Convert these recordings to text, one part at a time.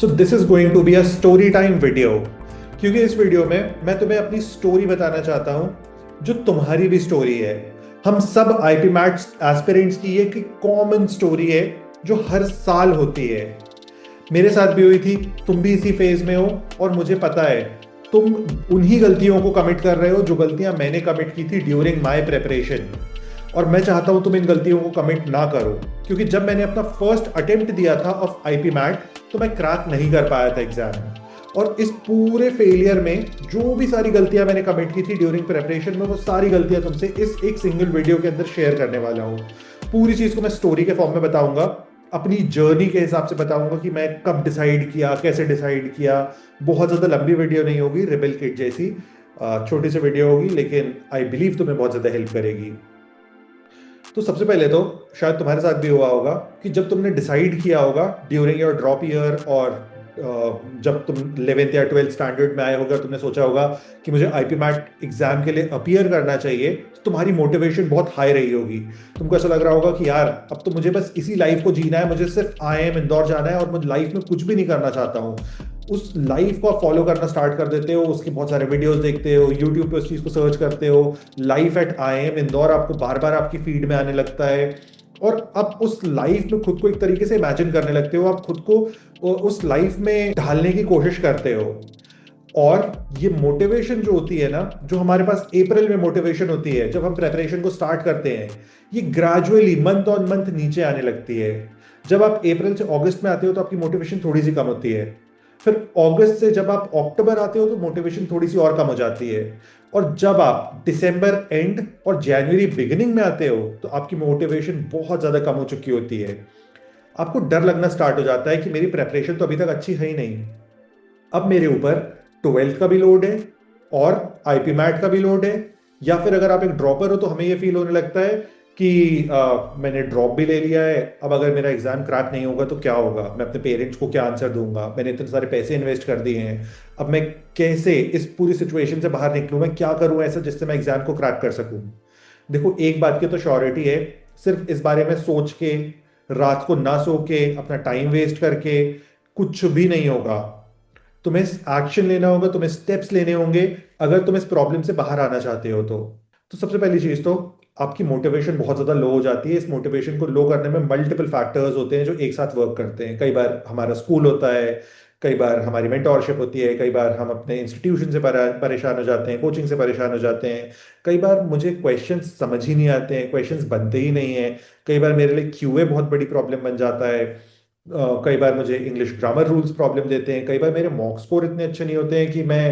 So this is going to be a story time video. क्योंकि इस video में मैं तुम्हें अपनी स्टोरी बताना चाहता हूं जो तुम्हारी भी स्टोरी है। हम सब आईपी मैट्स एस्पिरेंट्स की एक कॉमन स्टोरी है जो हर साल होती है। मेरे साथ भी हुई थी, तुम भी इसी फेज में हो। और मुझे पता है तुम उन्हीं गलतियों को कमिट कर रहे हो जो गलतियां मैंने कमिट की थी ड्यूरिंग माय प्रेपरेशन। और मैं चाहता हूं तुम इन गलतियों को कमिट ना करो, क्योंकि जब मैंने अपना फर्स्ट अटेम्प्ट दिया था ऑफ आईपी मैट तो मैं क्रैक नहीं कर पाया था एग्जाम। और इस पूरे फेलियर में जो भी सारी गलतियां मैंने कमिट की थी ड्यूरिंग प्रेपरेशन में, वो सारी गलतियां तुमसे इस एक सिंगल वीडियो के अंदर शेयर करने वाला हूं। पूरी चीज को मैं स्टोरी के फॉर्म में बताऊंगा, अपनी जर्नी के हिसाब से बताऊंगा कि मैं कब डिसाइड किया, कैसे डिसाइड किया। बहुत ज़्यादा लंबी वीडियो नहीं होगी, रिबल किट जैसी छोटी सी वीडियो होगी, लेकिन आई बिलीव तुम्हें बहुत ज़्यादा हेल्प करेगी। तो सबसे पहले तो शायद तुम्हारे साथ भी हुआ होगा कि जब तुमने डिसाइड किया होगा ड्यूरिंग योर ड्रॉप ईयर, और जब तुम 11th या 12th स्टैंडर्ड में आए होगा, तुमने सोचा होगा कि मुझे आईपी मैट एग्जाम के लिए अपीयर करना चाहिए, तो तुम्हारी मोटिवेशन बहुत हाई रही होगी। तुमको ऐसा लग रहा होगा कि यार अब तो मुझे बस इसी लाइफ को जीना है, मुझे सिर्फ आईआईएम इंदौर जाना है और मुझे लाइफ में कुछ भी नहीं करना चाहता हूँ। उस लाइफ को आप फॉलो करना स्टार्ट कर देते हो, उसके बहुत सारे वीडियोस देखते हो, यूट्यूब पे उस चीज़ को सर्च करते हो। लाइफ एट आईआईएम इंदौर आपको बार बार आपकी फीड में आने लगता है, और आप उस लाइफ में खुद को एक तरीके से इमेजिन करने लगते हो, आप खुद को उस लाइफ में ढालने की कोशिश करते हो। और ये मोटिवेशन जो होती है ना, जो हमारे पास अप्रैल में मोटिवेशन होती है जब हम प्रेपरेशन को स्टार्ट करते हैं, ये ग्रेजुअली मंथ ऑन मंथ नीचे आने लगती है। जब आप अप्रैल से अगस्त में आते हो तो आपकी मोटिवेशन थोड़ी सी कम होती है। फिर अगस्त से जब आप अक्टूबर आते हो तो मोटिवेशन थोड़ी सी और कम हो जाती है। और जब आप दिसंबर एंड और जनवरी बिगिनिंग में आते हो तो आपकी मोटिवेशन बहुत ज़्यादा कम हो चुकी होती है। आपको डर लगना स्टार्ट हो जाता है कि मेरी प्रेपरेशन तो अभी तक अच्छी है ही नहीं, अब मेरे ऊपर 12th का भी लोड है और आईपी मैट का भी लोड है। या फिर अगर आप एक ड्रॉपर हो तो हमें ये फील होने लगता है कि मैंने ड्रॉप भी ले लिया है, अब अगर मेरा एग्जाम क्रैक नहीं होगा तो क्या होगा, मैं अपने पेरेंट्स को क्या आंसर दूंगा, मैंने इतने सारे पैसे इन्वेस्ट कर दिए हैं, अब मैं कैसे इस पूरी सिचुएशन से बाहर निकलूं, मैं क्या करूं ऐसा जिससे मैं एग्जाम को क्रैक कर सकूं। देखो, एक बात की तो श्योरिटी है, सिर्फ इस बारे में सोच के, रात को ना सो के, अपना टाइम वेस्ट करके कुछ भी नहीं होगा। तुम्हें एक्शन लेना होगा, तुम्हें स्टेप्स लेने होंगे अगर तुम इस प्रॉब्लम से बाहर आना चाहते हो तो सबसे पहली चीज तो आपकी मोटिवेशन बहुत ज्यादा लो हो जाती है। इस मोटिवेशन को लो करने में मल्टीपल फैक्टर्स होते हैं जो एक साथ वर्क करते हैं। कई बार हमारा स्कूल होता है, कई बार हमारी मेंटोरशिप होती है, कई बार हम अपने इंस्टीट्यूशन से परेशान हो जाते हैं, कोचिंग से परेशान हो जाते हैं, कई बार मुझे क्वेश्चंस समझ ही नहीं आते हैं, क्वेश्चंस बनते ही नहीं हैं, कई बार मेरे लिए क्यूए बहुत बड़ी प्रॉब्लम बन जाता है, कई बार मुझे इंग्लिश ग्रामर रूल्स प्रॉब्लम देते हैं, कई बार मेरे मॉक स्कोर इतने अच्छे नहीं होते हैं कि मैं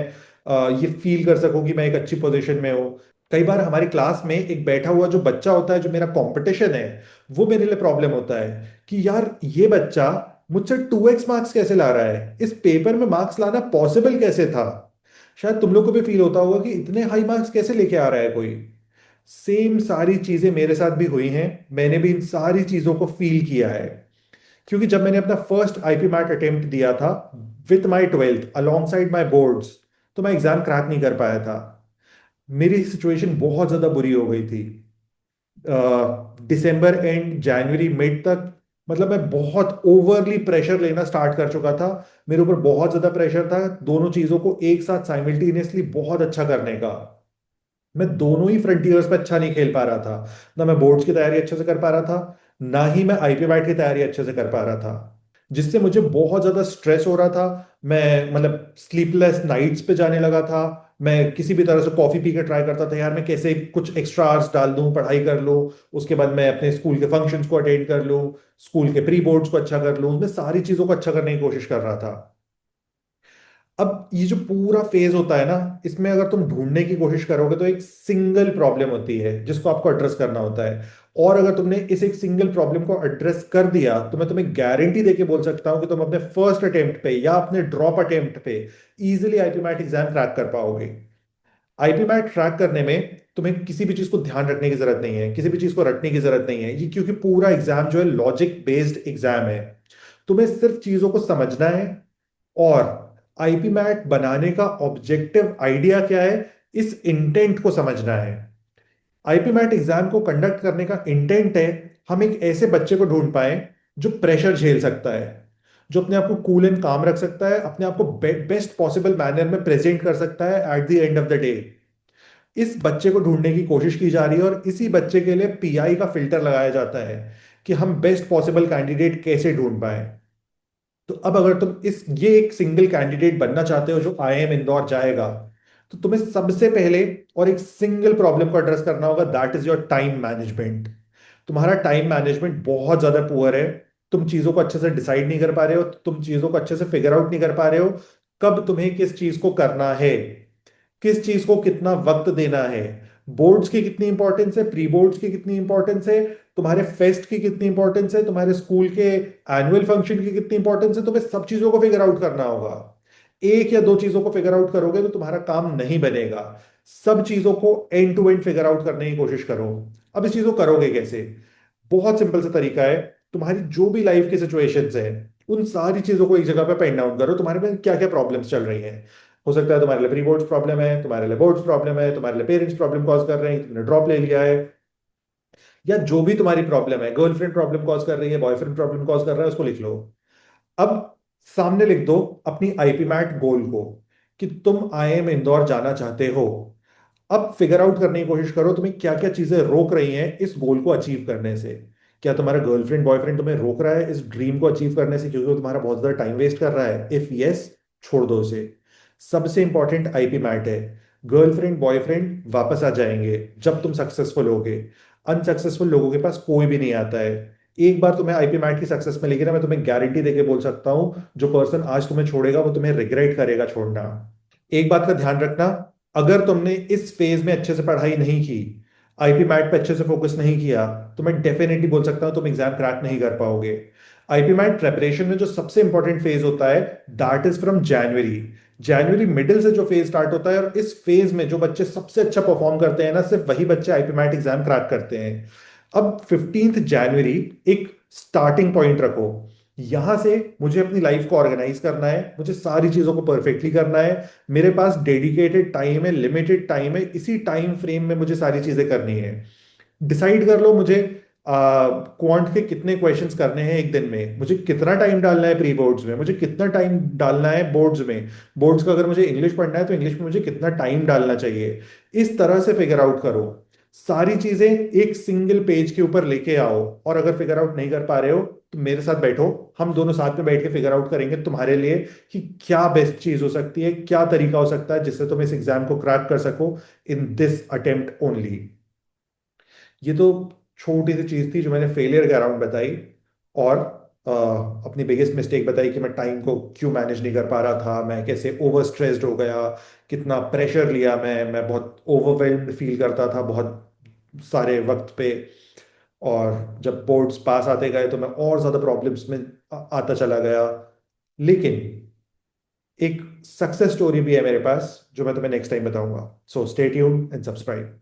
ये फील कर सकूं कि मैं एक अच्छी पोजीशन में हूँ। कई बार हमारी क्लास में एक बैठा हुआ जो बच्चा होता है जो मेरा कंपटीशन है, वो मेरे लिए प्रॉब्लम होता है कि यार ये बच्चा मुझसे 2x मार्क्स कैसे ला रहा है, इस पेपर में मार्क्स लाना पॉसिबल कैसे था। शायद तुम लोग को भी फील होता होगा कि इतने हाई मार्क्स कैसे लेके आ रहा है कोई। सेम सारी चीजें मेरे साथ भी हुई हैं, मैंने भी इन सारी चीजों को फील किया है। क्योंकि जब मैंने अपना फर्स्ट आईपी मैट अटेम्प्ट दिया था with my 12th along side my boards, तो मैं एग्जाम क्रैक नहीं कर पाया था। मेरी सिचुएशन बहुत ज्यादा बुरी हो गई थी। दिसंबर एंड जनवरी मिड तक, मतलब मैं बहुत ओवरली प्रेशर लेना स्टार्ट कर चुका था। मेरे ऊपर बहुत ज्यादा प्रेशर था दोनों चीजों को एक साथ साइमल्टेनियसली बहुत अच्छा करने का। मैं दोनों ही फ्रंटियर्स पे अच्छा नहीं खेल पा रहा था। ना मैं बोर्ड्स की तैयारी अच्छे से कर पा रहा था, ना ही मैं आईपी वाइट की तैयारी अच्छे से कर पा रहा था, जिससे मुझे बहुत ज्यादा स्ट्रेस हो रहा था। मैं मतलब स्लीपलेस नाइट्स पे जाने लगा था। मैं किसी भी तरह से कॉफी पी के ट्राई करता था यार मैं कैसे कुछ एक्स्ट्रा आवर्स डाल दूं, पढ़ाई कर लूं, उसके बाद मैं अपने स्कूल के फंक्शंस को अटेंड कर लूं, स्कूल के प्री बोर्ड्स को अच्छा कर लूं, उसमें सारी चीजों को अच्छा करने की कोशिश कर रहा था। अब ये जो पूरा फेज होता है ना, इसमें अगर तुम ढूंढने की कोशिश करोगे तो एक सिंगल प्रॉब्लम होती है जिसको आपको एड्रेस करना होता है। और अगर तुमने इस एक सिंगल प्रॉब्लम को एड्रेस कर दिया तो मैं तुम्हें गारंटी देके बोल सकता हूं कि तुम अपने फर्स्ट अटेम्प्ट पे या अपने ड्रॉप अटेम्प्ट पे easily IPMAT exam crack कर पाओगे। आईपी मैट क्रैक करने में तुम्हें किसी भी चीज को ध्यान रखने की जरूरत नहीं है, किसी भी चीज को रटने की जरूरत नहीं है, ये क्योंकि पूरा एग्जाम जो है लॉजिक बेस्ड एग्जाम है। तुम्हें सिर्फ चीजों को समझना है। और आईपी मैट बनाने का ऑब्जेक्टिव आइडिया क्या है, इस इंटेंट को समझना है। आईपी मैट एग्जाम को कंडक्ट करने का इंटेंट है हम एक ऐसे बच्चे को ढूंढ पाए जो प्रेशर झेल सकता है, जो अपने आप को कूल एंड काम रख सकता है, अपने आप को बेस्ट पॉसिबल मैनर में प्रेजेंट कर सकता है at the end of the day. इस बच्चे को ढूंढने की कोशिश की जा रही है और इसी बच्चे के लिए पीआई का फिल्टर लगाया जाता है कि हम बेस्ट पॉसिबल कैंडिडेट कैसे ढूंढ पाए। तो अब अगर तुम इस ये एक सिंगल कैंडिडेट बनना चाहते हो जो आईआईएम इंदौर जाएगा, तो तुम्हें सबसे पहले और एक सिंगल प्रॉब्लम को एड्रेस करना होगा, that is your time management. तुम्हारा टाइम मैनेजमेंट बहुत ज्यादा पुअर है। तुम चीजों को अच्छे से डिसाइड नहीं कर पा रहे हो, तुम चीजों को अच्छे से फिगर आउट नहीं कर पा रहे हो, कब तुम्हें किस चीज को करना है, किस चीज को कितना वक्त देना है, बोर्ड्स की कितनी इंपॉर्टेंस है, प्री बोर्ड्स की कितनी इंपॉर्टेंस है, तुम्हारे फेस्ट की कितनी इंपॉर्टेंस है, तुम्हारे स्कूल के एनुअल फंक्शन की कितनी इंपॉर्टेंस है, तुम्हें सब चीजों को फिगर आउट करना होगा। एक या दो चीजों को फिगर आउट करोगे तो तुम्हारा काम नहीं बनेगा। सब चीजों को end to end figure out करने की कोशिश करो। अब इस चीज को करोगे कैसे? बहुत सिंपल सा तरीका है। तुम्हारी जो भी लाइफ की सिचुएशंस है, उन सारी चीजों को एक जगह पे पेन डाउन करो, तुम्हारे में क्या क्या प्रॉब्लम्स चल रही हैं। हो सकता है तुम्हारे लिए प्री बोर्ड्स प्रॉब्लम है, तुम्हारे लिए बोर्ड्स प्रॉब्लम है, तुम्हारे लिए पेरेंट्स प्रॉब्लम कॉज कर रहे हैं, तुमने ड्रॉप ले लिया है, या जो भी तुम्हारी प्रॉब्लम है, गर्लफ्रेंड प्रॉब्लम कॉज कर रही है, बॉयफ्रेंड प्रॉब्लम कॉज कर रहा है, उसको लिख लो। अब सामने लिख दो अपनी आईपी मैट गोल को, कि तुम आईएम इंदौर जाना चाहते हो। अब फिगर आउट करने की कोशिश करो तुम्हें क्या क्या चीजें रोक रही हैं इस गोल को अचीव करने से। क्या तुम्हारा गर्लफ्रेंड बॉयफ्रेंड तुम्हें रोक रहा है इस ड्रीम को अचीव करने से, क्योंकि वो तुम्हारा बहुत ज्यादा टाइम वेस्ट कर रहा है? इफ यस, छोड़ दो उसे। सबसे इंपॉर्टेंट आईपी मैट है। गर्लफ्रेंड बॉयफ्रेंड वापस आ जाएंगे जब तुम सक्सेसफुल होगे। अनसक्सेसफुल लोगों के पास कोई भी नहीं आता है। एक बार तुम्हें आईपी मैट की सक्सेस मिलेगी ना, मैं तुम्हें गारंटी देके बोल सकता हूं, जो पर्सन आज तुम्हें छोड़ेगा वो तुम्हें रिग्रेट करेगा छोड़ना। एक बात का ध्यान रखना, अगर तुमने इस फेज में अच्छे से पढ़ाई नहीं की, आईपी मैट पे अच्छे से फोकस नहीं किया, तो मैं डेफिनेटली बोल सकता हूं तुम एग्जाम क्रैक नहीं कर पाओगे। आईपी मैट प्रेपरेशन में जो सबसे इंपॉर्टेंट फेज होता है, that is from January. January middle से जो फेज स्टार्ट होता है, और इस फेज में जो बच्चे सबसे अच्छा परफॉर्म करते हैं ना, सिर्फ वही बच्चे आईपी मैट एग्जाम क्रैक करते हैं। अब 15 जनवरी एक स्टार्टिंग पॉइंट रखो। यहां से मुझे अपनी लाइफ को ऑर्गेनाइज करना है, मुझे सारी चीजों को परफेक्टली करना है। मेरे पास डेडिकेटेड टाइम है, लिमिटेड टाइम है, इसी टाइम फ्रेम में मुझे सारी चीजें करनी है। डिसाइड कर लो मुझे क्वांट के कितने क्वेश्चंस करने हैं एक दिन में, मुझे कितना टाइम डालना है प्री बोर्ड्स में, मुझे कितना टाइम डालना है बोर्ड्स में। बोर्ड्स का अगर मुझे इंग्लिश पढ़ना है तो इंग्लिश में मुझे कितना टाइम डालना चाहिए। इस तरह से फिगर आउट करो। सारी चीजें एक सिंगल पेज के ऊपर लेके आओ। और अगर फिगर आउट नहीं कर पा रहे हो तो मेरे साथ बैठो, हम दोनों साथ में बैठ के फिगर आउट करेंगे तुम्हारे लिए कि क्या बेस्ट चीज हो सकती है, क्या तरीका हो सकता है जिससे तुम इस एग्जाम को क्रैक कर सको इन दिस अटेम्प्ट ओनली। ये तो छोटी सी चीज थी जो मैंने फेलियर के अराउंड बताई। और अ, अपनी बिगेस्ट मिस्टेक बताई कि मैं टाइम को क्यों मैनेज नहीं कर पा रहा था, मैं कैसे ओवर स्ट्रेस्ड हो गया, कितना प्रेशर लिया मैं बहुत ओवरवेल्म्ड फील करता था बहुत सारे वक्त पे। और जब बोर्ड्स पास आते गए तो मैं और ज्यादा प्रॉब्लम्स में आता चला गया। लेकिन एक सक्सेस स्टोरी भी है मेरे पास जो मैं तुम्हें नेक्स्ट टाइम बताऊंगा। So stay tuned and subscribe.